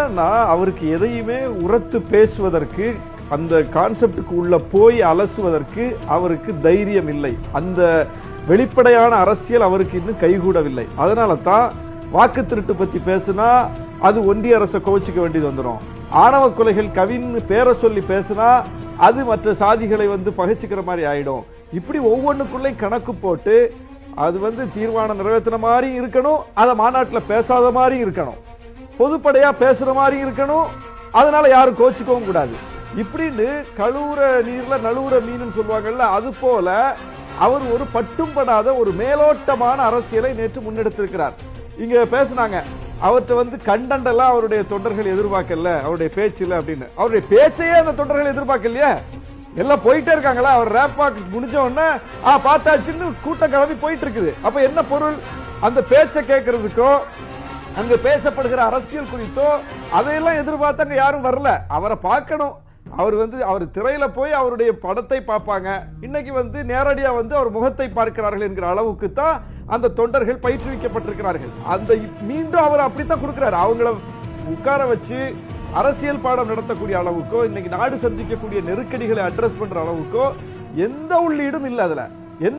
என்னன்னா அவருக்கு எதையுமே உரத்து பேசுவதற்கு, அந்த கான்செப்டுக்கு உள்ள போய் அலசுவதற்கு அவருக்கு தைரியம் இல்லை. அந்த வெளிப்படையான அரசியல் அவருக்கு இன்னும் கைகூடவில்லை. அதனால தான் வாக்கு திருட்டு பத்தி பேசினா அது ஒன்றிய அரசை கோச்சிக்க வேண்டியது வந்துடும். ஆணவ கொலைகள் கவின்னு பேரை சொல்லி பேசினா அது மற்ற சாதிகளை பகைச்சுக்கிற மாதிரி ஆயிடும். இப்படி ஒவ்வொன்றுக்குள்ளே கணக்கு போட்டு அது தீர்மானம் நிறைவேற்றின மாதிரி இருக்கணும், அதை மாநாட்டில் பேசாத மாதிரி இருக்கணும், பொதுப்படையா பேசுற மாதிரி இருக்கணும், அதனால யாரும் கோச்சிக்கவும் கூடாது. இப்படின்னு கழுவுற நீர்ல நழுவுற மீன் சொல்லுவாங்கல்ல, அது போல அவர் ஒரு பட்டும் படாத ஒரு மேலோட்டமான அரசியலை நேற்று முன்னெடுத்திருக்கிறார். இங்க பேசினாங்க, அவர்கிட்ட கண்டென்ட் எல்லாம் அவருடைய தொண்டர்கள் எதிர்பார்க்கல, அவருடைய பேச்சுல அப்படின்னு. அவருடைய பேச்சையே அந்த தொண்டர்கள் எதிர்பார்க்கலையே, எல்லாம் போயிட்டே இருக்காங்களா. அவர் ரேப் வாக் முடிஞ்ச உடனே பார்த்தாச்சுன்னு கூட்டம் கிளம்பி போயிட்டு இருக்குது. அப்ப என்ன பொருள்? அந்த பேச்சை கேட்கறதுக்கோ அங்க பேசப்படுகிற அரசியல் குறித்தோ அதையெல்லாம் எதிர்பார்த்து அங்க யாரும் வரல. அவரை பார்க்கணும். அவர் திரையில போய் அவருடைய படத்தை பார்ப்பாங்க. இன்னைக்கு நேரடியா அவர் முகத்தை பார்க்கிறார்கள் என்கிற அளவுக்கு தான் அந்த தொண்டர்கள் பயிற்றுவிக்கப்பட்டிருக்கிறார்கள். அந்த மீண்டும் அவர் அப்படித்தான் கொடுக்கிறார். அவங்கள உட்கார வச்சு அரசியல் பாடம் நடத்தக்கூடிய அளவுக்கோ, இன்னைக்கு நாடு சந்திக்கக்கூடிய நெருக்கடிகளை அட்ரஸ் பண்ற அளவுக்கோ எந்த உள்ளீடும் இல்லை அதுல.